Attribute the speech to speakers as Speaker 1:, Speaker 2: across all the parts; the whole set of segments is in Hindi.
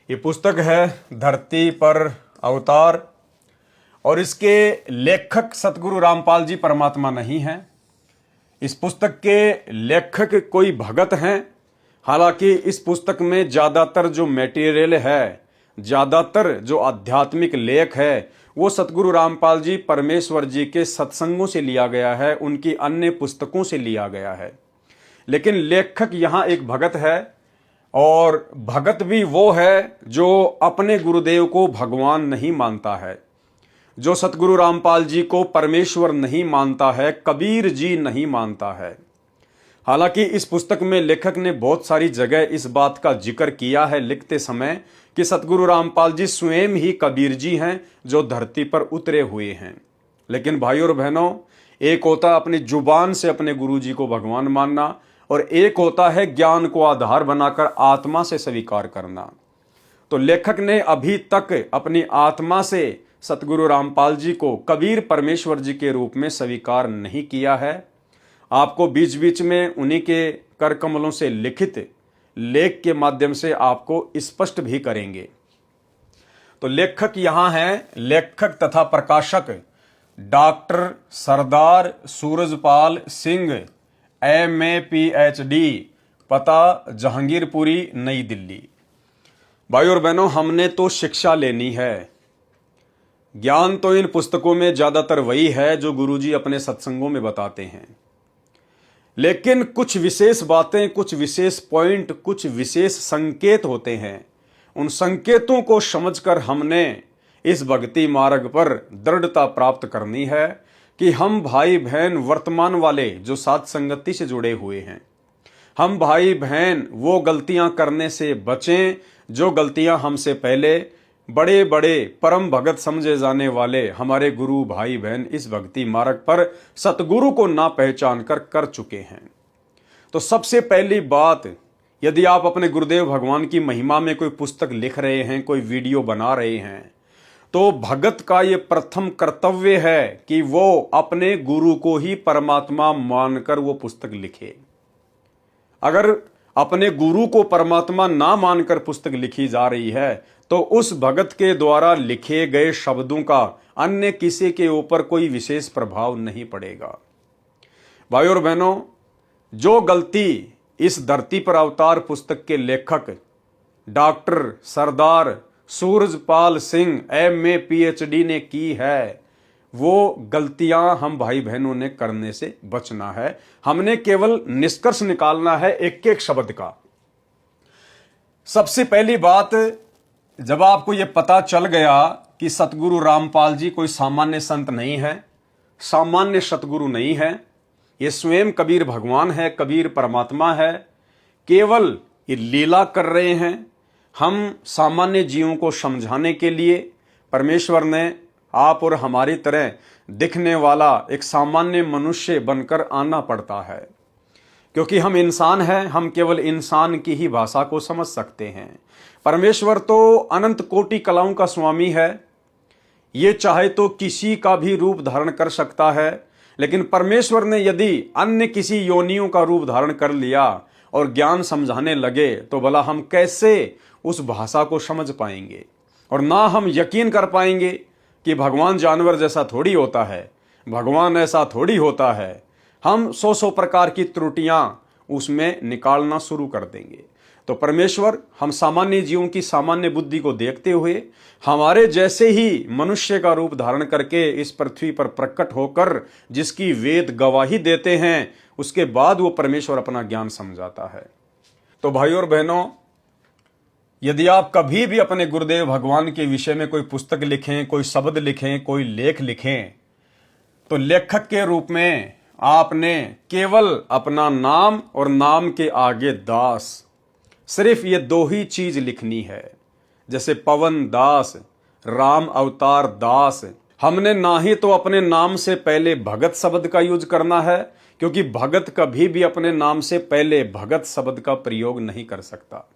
Speaker 1: ये पुस्तक है धरती पर अवतार और इसके लेखक सतगुरु रामपाल जी परमात्मा नहीं हैं। इस पुस्तक के लेखक कोई भगत हैं। हालांकि इस पुस्तक में ज़्यादातर जो मटेरियल है, ज़्यादातर जो आध्यात्मिक लेख है, वो सतगुरु रामपाल जी परमेश्वर जी के सत्संगों से लिया गया है, उनकी अन्य पुस्तकों से लिया गया है। लेकिन लेखक यहाँ एक भगत है और भगत भी वो है जो अपने गुरुदेव को भगवान नहीं मानता है, जो सतगुरु रामपाल जी को परमेश्वर नहीं मानता है, कबीर जी नहीं मानता है। हालांकि इस पुस्तक में लेखक ने बहुत सारी जगह इस बात का जिक्र किया है लिखते समय कि सतगुरु रामपाल जी स्वयं ही कबीर जी हैं जो धरती पर उतरे हुए हैं। लेकिन भाइयों और बहनों, एक होता अपनी जुबान से अपने गुरु जी को भगवान मानना और एक होता है ज्ञान को आधार बनाकर आत्मा से स्वीकार करना। तो लेखक ने अभी तक अपनी आत्मा से सतगुरु रामपाल जी को कबीर परमेश्वर जी के रूप में स्वीकार नहीं किया है। आपको बीच बीच में उन्हीं के कर कमलों से लिखित लेख के माध्यम से आपको स्पष्ट भी करेंगे। तो लेखक यहां हैं, लेखक तथा प्रकाशक डॉक्टर सरदार सूरजपाल सिंह, MA PhD, पता जहांगीरपुरी, नई दिल्ली। भाई और बहनों, हमने तो शिक्षा लेनी है। ज्ञान तो इन पुस्तकों में ज्यादातर वही है जो गुरुजी अपने सत्संगों में बताते हैं। लेकिन कुछ विशेष बातें, कुछ विशेष पॉइंट, कुछ विशेष संकेत होते हैं। उन संकेतों को समझकर हमने इस भक्ति मार्ग पर दृढ़ता प्राप्त करनी है कि हम भाई बहन वर्तमान वाले जो साथ संगति से जुड़े हुए हैं, हम भाई बहन वो गलतियां करने से बचें जो गलतियां हमसे पहले बड़े बड़े परम भगत समझे जाने वाले हमारे गुरु भाई बहन इस भक्ति मार्ग पर सतगुरु को ना पहचान कर चुके हैं। तो सबसे पहली बात, यदि आप अपने गुरुदेव भगवान की महिमा में कोई पुस्तक लिख रहे हैं, कोई वीडियो बना रहे हैं, तो भगत का ये प्रथम कर्तव्य है कि वो अपने गुरु को ही परमात्मा मानकर वो पुस्तक लिखे। अगर अपने गुरु को परमात्मा ना मानकर पुस्तक लिखी जा रही है तो उस भगत के द्वारा लिखे गए शब्दों का अन्य किसी के ऊपर कोई विशेष प्रभाव नहीं पड़ेगा। भाइयों और बहनों, जो गलती इस धरती पर अवतार पुस्तक के लेखक डॉक्टर सरदार सूरजपाल सिंह MA PhD ने की है, वो गलतियां हम भाई बहनों ने करने से बचना है। हमने केवल निष्कर्ष निकालना है एक एक शब्द का। सबसे पहली बात, जब आपको यह पता चल गया कि सतगुरु रामपाल जी कोई सामान्य संत नहीं है, सामान्य सतगुरु नहीं है, ये स्वयं कबीर भगवान है, कबीर परमात्मा है, केवल ये लीला कर रहे हैं। हम सामान्य जीवों को समझाने के लिए परमेश्वर ने आप और हमारी तरह दिखने वाला एक सामान्य मनुष्य बनकर आना पड़ता है, क्योंकि हम इंसान हैं। हम केवल इंसान की ही भाषा को समझ सकते हैं। परमेश्वर तो अनंत कोटि कलाओं का स्वामी है, ये चाहे तो किसी का भी रूप धारण कर सकता है। लेकिन परमेश्वर ने यदि अन्य किसी योनियों का रूप धारण कर लिया और ज्ञान समझाने लगे तो भला हम कैसे उस भाषा को समझ पाएंगे, और ना हम यकीन कर पाएंगे कि भगवान जानवर जैसा थोड़ी होता है, भगवान ऐसा थोड़ी होता है। हम सौ प्रकार की त्रुटियां उसमें निकालना शुरू कर देंगे। तो परमेश्वर हम सामान्य जीवों की सामान्य बुद्धि को देखते हुए हमारे जैसे ही मनुष्य का रूप धारण करके इस पृथ्वी पर प्रकट होकर जिसकी वेद गवाही देते हैं, उसके बाद वो परमेश्वर अपना ज्ञान समझाता है। तो भाइयों और बहनों, यदि आप कभी भी अपने गुरुदेव भगवान के विषय में कोई पुस्तक लिखें, कोई शब्द लिखें, कोई लेख लिखें, तो लेखक के रूप में आपने केवल अपना नाम और नाम के आगे दास, सिर्फ ये दो ही चीज लिखनी है। जैसे पवन दास, राम अवतार दास। हमने ना ही तो अपने नाम से पहले भगत शब्द का यूज करना है, क्योंकि भगत कभी भी अपने नाम से पहले भगत शब्द का प्रयोग नहीं कर सकता,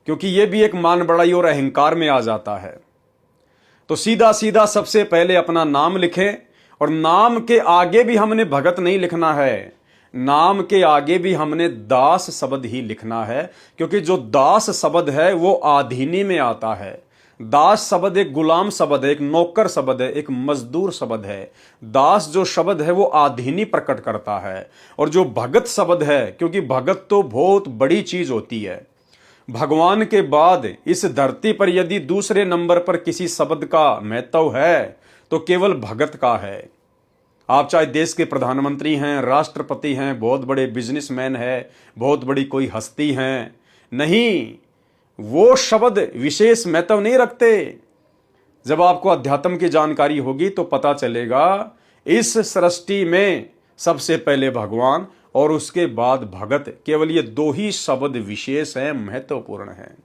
Speaker 1: क्योंकि यह भी एक मान बड़ाई और अहंकार में आ जाता है। तो सीधा सीधा सबसे पहले अपना नाम लिखें, और नाम के आगे भी हमने भगत नहीं लिखना है। नाम के आगे भी हमने दास शब्द ही लिखना है, क्योंकि जो दास शब्द है वो आधीनी में आता है। दास शब्द एक गुलाम शब्द है, एक नौकर शब्द है, एक मजदूर शब्द है। दास जो शब्द है वो आधीनी प्रकट करता है। और जो भगत शब्द है, क्योंकि भगत तो बहुत बड़ी चीज होती है, भगवान के बाद इस धरती पर यदि दूसरे नंबर पर किसी शब्द का महत्व है तो केवल भगत का है। आप चाहे देश के प्रधानमंत्री हैं, राष्ट्रपति हैं, बहुत बड़े बिजनेसमैन हैं, बहुत बड़ी कोई हस्ती हैं, नहीं, वो शब्द विशेष महत्व नहीं रखते। जब आपको अध्यात्म की जानकारी होगी तो पता चलेगा इस सृष्टि में सबसे पहले भगवान और उसके बाद भगत, केवल ये दो ही शब्द विशेष हैं, महत्वपूर्ण हैं।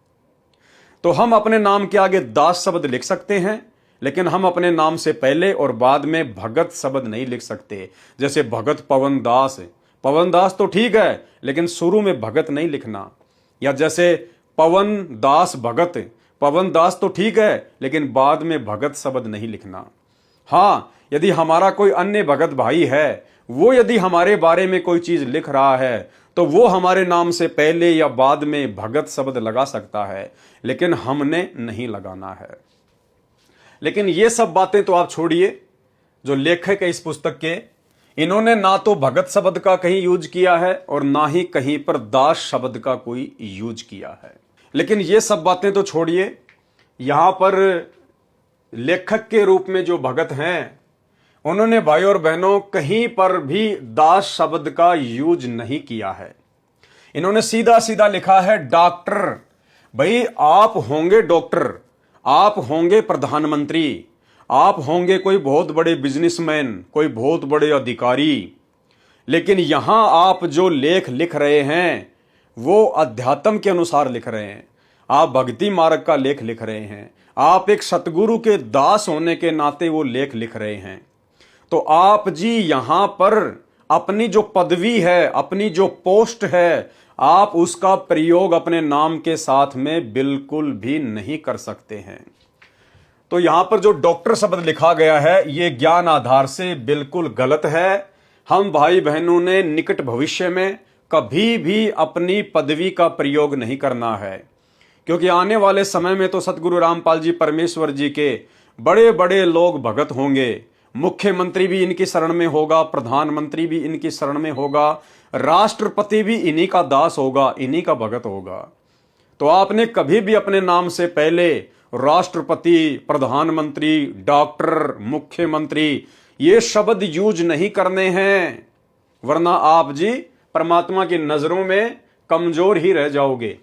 Speaker 1: तो हम अपने नाम के आगे दास शब्द लिख सकते हैं, लेकिन हम अपने नाम से पहले और बाद में भगत शब्द नहीं लिख सकते। जैसे भगत पवन दास, पवन दास तो ठीक है, लेकिन शुरू में भगत नहीं लिखना। या जैसे पवन दास भगत, पवन दास तो ठीक है, लेकिन बाद में भगत शब्द नहीं लिखना। हाँ, यदि हमारा कोई अन्य भगत भाई है, वो यदि हमारे बारे में कोई चीज लिख रहा है तो वो हमारे नाम से पहले या बाद में भगत शब्द लगा सकता है, लेकिन हमने नहीं लगाना है। लेकिन ये सब बातें तो आप छोड़िए। जो लेखक है इस पुस्तक के, इन्होंने ना तो भगत शब्द का कहीं यूज किया है और ना ही कहीं पर दास शब्द का कोई यूज किया है। लेकिन ये सब बातें तो छोड़िए, यहां पर लेखक के रूप में जो भगत हैं, उन्होंने भाई और बहनों कहीं पर भी दास शब्द का यूज नहीं किया है। इन्होंने सीधा सीधा लिखा है डॉक्टर। भाई, आप होंगे डॉक्टर, आप होंगे प्रधानमंत्री, आप होंगे कोई बहुत बड़े बिजनेसमैन, कोई बहुत बड़े अधिकारी, लेकिन यहां आप जो लेख लिख रहे हैं वो अध्यात्म के अनुसार लिख रहे हैं। आप भक्ति मार्ग का लेख लिख रहे हैं, आप एक सतगुरु के दास होने के नाते वो लेख लिख रहे हैं। तो आप जी यहां पर अपनी जो पदवी है, अपनी जो पोस्ट है, आप उसका प्रयोग अपने नाम के साथ में बिल्कुल भी नहीं कर सकते हैं। तो यहां पर जो डॉक्टर शब्द लिखा गया है, ये ज्ञान आधार से बिल्कुल गलत है। हम भाई बहनों ने निकट भविष्य में कभी भी अपनी पदवी का प्रयोग नहीं करना है, क्योंकि आने वाले समय में तो सतगुरु रामपाल जी परमेश्वर जी के बड़े बड़े लोग भगत होंगे। मुख्यमंत्री भी इनकी शरण में होगा, प्रधानमंत्री भी इनकी शरण में होगा, राष्ट्रपति भी इन्हीं का दास होगा, इन्हीं का भगत होगा। तो आपने कभी भी अपने नाम से पहले राष्ट्रपति, प्रधानमंत्री, डॉक्टर, मुख्यमंत्री ये शब्द यूज नहीं करने हैं, वरना आप जी परमात्मा की नजरों में कमजोर ही रह जाओगे।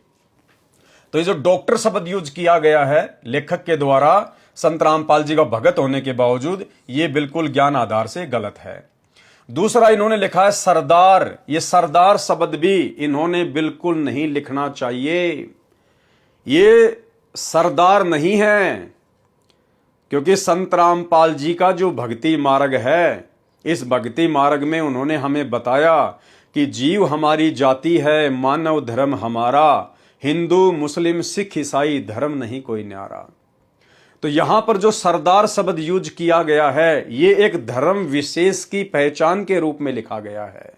Speaker 1: तो ये जो डॉक्टर शब्द यूज किया गया है लेखक के द्वारा संत रामपाल जी का भगत होने के बावजूद, ये बिल्कुल ज्ञान आधार से गलत है। दूसरा इन्होंने लिखा है सरदार। ये सरदार शब्द भी इन्होंने बिल्कुल नहीं लिखना चाहिए। ये सरदार नहीं है, क्योंकि संत रामपाल जी का जो भक्ति मार्ग है, इस भक्ति मार्ग में उन्होंने हमें बताया कि जीव हमारी जाति है, मानव धर्म हमारा, हिंदू मुस्लिम सिख ईसाई धर्म नहीं कोई न्यारा। तो यहां पर जो सरदार शब्द यूज किया गया है, ये एक धर्म विशेष की पहचान के रूप में लिखा गया है,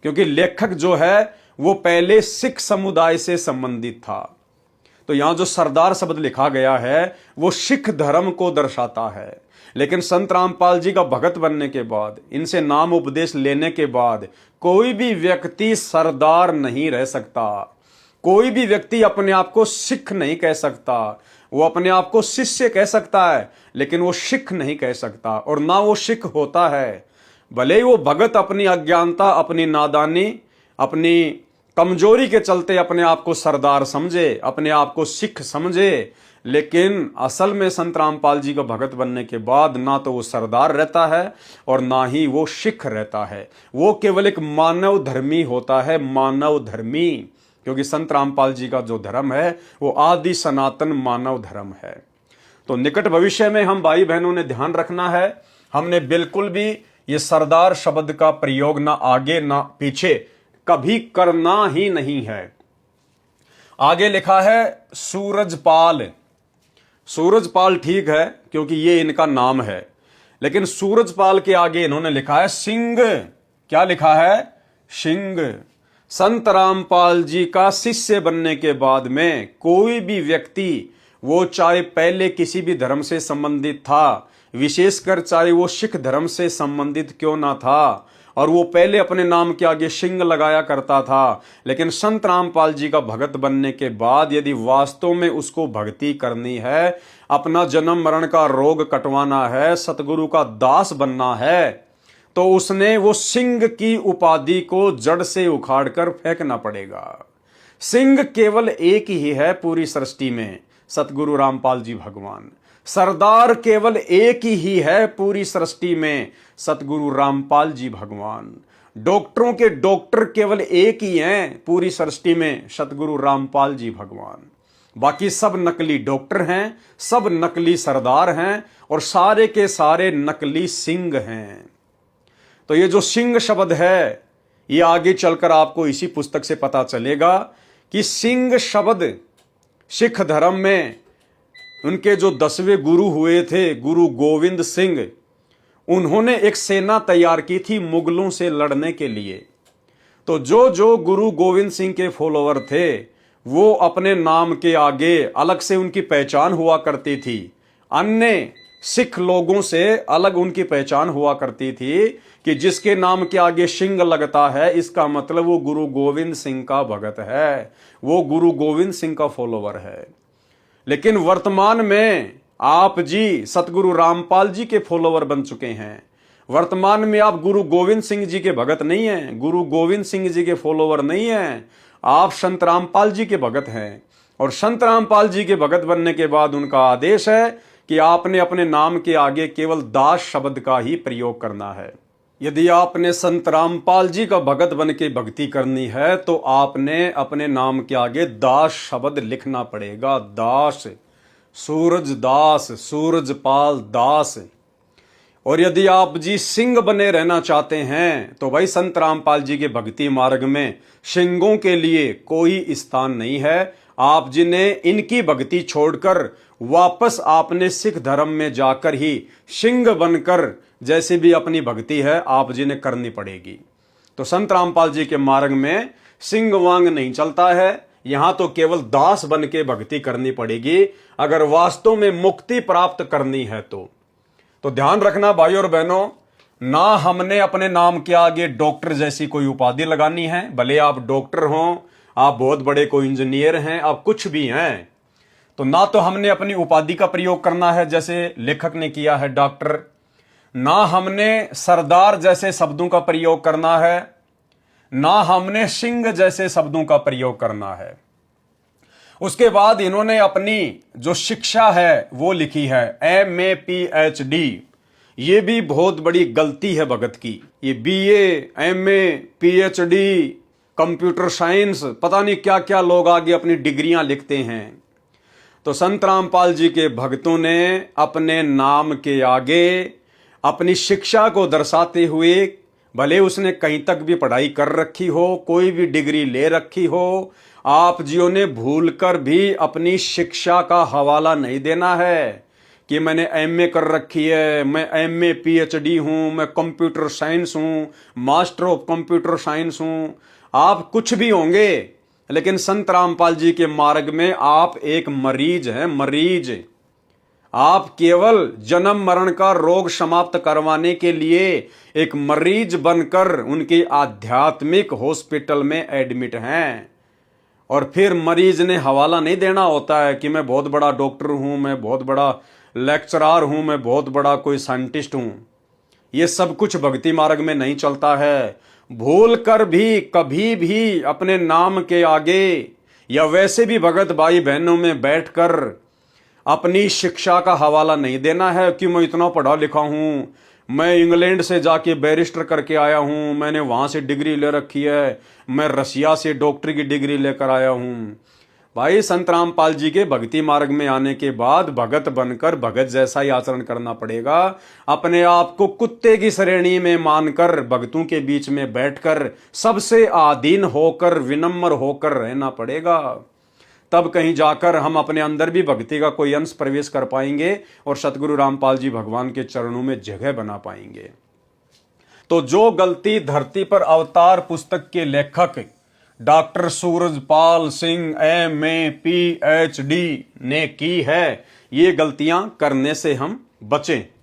Speaker 1: क्योंकि लेखक जो है वो पहले सिख समुदाय से संबंधित था। तो यहां जो सरदार शब्द लिखा गया है वो सिख धर्म को दर्शाता है। लेकिन संत रामपाल जी का भगत बनने के बाद, इनसे नाम उपदेश लेने के बाद, कोई भी व्यक्ति सरदार नहीं रह सकता। कोई भी व्यक्ति अपने आप को सिख नहीं कह सकता। वो अपने आप को शिष्य कह सकता है, लेकिन वो सिख नहीं कह सकता, और ना वो सिख होता है। भले ही वो भगत अपनी अज्ञानता, अपनी नादानी, अपनी कमजोरी के चलते अपने आप को सरदार समझे, अपने आप को सिख समझे, लेकिन असल में संत रामपाल जी का भगत बनने के बाद ना तो वो सरदार रहता है और ना ही वो सिख रहता है। वो केवल एक मानव धर्मी होता है, मानव धर्मी, क्योंकि संत रामपाल जी का जो धर्म है वो आदि सनातन मानव धर्म है। तो निकट भविष्य में हम भाई बहनों ने ध्यान रखना है, हमने बिल्कुल भी ये सरदार शब्द का प्रयोग ना आगे ना पीछे कभी करना ही नहीं है। आगे लिखा है सूरजपाल। सूरजपाल ठीक है, क्योंकि ये इनका नाम है, लेकिन सूरजपाल के आगे इन्होंने लिखा है सिंह। क्या लिखा है? सिंह। संत रामपाल जी का शिष्य बनने के बाद में कोई भी व्यक्ति, वो चाहे पहले किसी भी धर्म से संबंधित था, विशेषकर चाहे वो सिख धर्म से संबंधित क्यों ना था, और वो पहले अपने नाम के आगे सिंह लगाया करता था, लेकिन संत रामपाल जी का भगत बनने के बाद यदि वास्तव में उसको भक्ति करनी है, अपना जन्म मरण का रोग कटवाना है, सतगुरु का दास बनना है, तो उसने वो सिंह की उपाधि को जड़ से उखाड़कर फेंकना पड़ेगा। सिंह केवल एक ही है पूरी सृष्टि में, सतगुरु रामपाल जी भगवान। सरदार केवल एक ही है पूरी सृष्टि में, सतगुरु रामपाल जी भगवान। डॉक्टरों के डॉक्टर केवल एक ही हैं पूरी सृष्टि में, सतगुरु रामपाल जी भगवान। बाकी सब नकली डॉक्टर हैं, सब नकली सरदार हैं, और सारे के सारे नकली सिंह हैं। तो ये जो सिंह शब्द है, ये आगे चलकर आपको इसी पुस्तक से पता चलेगा कि सिंह शब्द सिख धर्म में उनके जो 10वें गुरु हुए थे, गुरु गोविंद सिंह, उन्होंने एक सेना तैयार की थी मुगलों से लड़ने के लिए। तो जो जो गुरु गोविंद सिंह के फॉलोवर थे, वो अपने नाम के आगे अलग से उनकी पहचान हुआ करती थी, अन्य सिख लोगों से अलग उनकी पहचान हुआ करती थी कि जिसके नाम के आगे सिंह लगता है, इसका मतलब वो गुरु गोविंद सिंह का भगत है, वो गुरु गोविंद सिंह का फॉलोवर है। लेकिन वर्तमान में आप जी सतगुरु रामपाल जी के फॉलोवर बन चुके हैं। वर्तमान में आप गुरु गोविंद सिंह जी के भगत नहीं हैं, गुरु गोविंद सिंह जी के फॉलोवर नहीं हैं, आप संत रामपाल जी के भगत हैं। और संत रामपाल जी के भगत बनने के बाद उनका आदेश है कि आपने अपने नाम के आगे केवल दास शब्द का ही प्रयोग करना है। यदि आपने संत रामपाल जी का भगत बन के भक्ति करनी है, तो आपने अपने नाम के आगे दास शब्द लिखना पड़ेगा। दास, सूरज दास, सूरजपाल दास। और यदि आप जी सिंह बने रहना चाहते हैं, तो भाई संत रामपाल जी के भक्ति मार्ग में सिंहों के लिए कोई स्थान नहीं है। आप जी ने इनकी भक्ति छोड़कर वापस आपने सिख धर्म में जाकर ही सिंह बनकर जैसे भी अपनी भक्ति है आप जी ने करनी पड़ेगी। तो संत रामपाल जी के मार्ग में सिंह वांग नहीं चलता है, यहां तो केवल दास बन के भक्ति करनी पड़ेगी अगर वास्तव में मुक्ति प्राप्त करनी है। तो ध्यान रखना भाई और बहनों, ना हमने अपने नाम के आगे डॉक्टर जैसी कोई उपाधि लगानी है, भले आप डॉक्टर हों, आप बहुत बड़े कोई इंजीनियर हैं, आप कुछ भी हैं, तो ना तो हमने अपनी उपाधि का प्रयोग करना है जैसे लेखक ने किया है डॉक्टर, ना हमने सरदार जैसे शब्दों का प्रयोग करना है, ना हमने सिंह जैसे शब्दों का प्रयोग करना है। उसके बाद इन्होंने अपनी जो शिक्षा है वो लिखी है MA PhD। ये भी बहुत बड़ी गलती है भगत की। ये BA MA PhD computer science, पता नहीं क्या क्या लोग आगे अपनी डिग्रियां लिखते हैं। तो संत रामपाल जी के भक्तों ने अपने नाम के आगे अपनी शिक्षा को दर्शाते हुए, भले उसने कहीं तक भी पढ़ाई कर रखी हो, कोई भी डिग्री ले रखी हो, आप जियों ने भूलकर भी अपनी शिक्षा का हवाला नहीं देना है कि मैंने MA कर रखी है, मैं MA PhD हूं, मैं कंप्यूटर साइंस हूं, मास्टर ऑफ कंप्यूटर साइंस हूं। आप कुछ भी होंगे, लेकिन संत रामपाल जी के मार्ग में आप एक मरीज हैं, मरीज। आप केवल जन्म मरण का रोग समाप्त करवाने के लिए एक मरीज बनकर उनके आध्यात्मिक हॉस्पिटल में एडमिट हैं। और फिर मरीज ने हवाला नहीं देना होता है कि मैं बहुत बड़ा डॉक्टर हूं, मैं बहुत बड़ा लेक्चरर हूं, मैं बहुत बड़ा कोई साइंटिस्ट हूं। ये सब कुछ भक्ति मार्ग में नहीं चलता है। भूल कर भी कभी भी अपने नाम के आगे या वैसे भी भगत भाई बहनों में बैठकर अपनी शिक्षा का हवाला नहीं देना है कि मैं इतना पढ़ा लिखा हूं, मैं इंग्लैंड से जाके बैरिस्टर करके आया हूं, मैंने वहां से डिग्री ले रखी है, मैं रसिया से डॉक्टर की डिग्री लेकर आया हूं। भाई संत रामपाल जी के भक्ति मार्ग में आने के बाद भगत बनकर भगत जैसा ही आचरण करना पड़ेगा। अपने आप को कुत्ते की श्रेणी में मानकर भक्तों के बीच में बैठकर सबसे आधीन होकर विनम्र होकर रहना पड़ेगा। तब कहीं जाकर हम अपने अंदर भी भक्ति का कोई अंश प्रवेश कर पाएंगे और सतगुरु रामपाल जी भगवान के चरणों में जगह बना पाएंगे। तो जो गलती धरती पर अवतार पुस्तक के लेखक doctor Surajpal Singh MA PhD ने की है, ये गलतियां करने से हम बचें।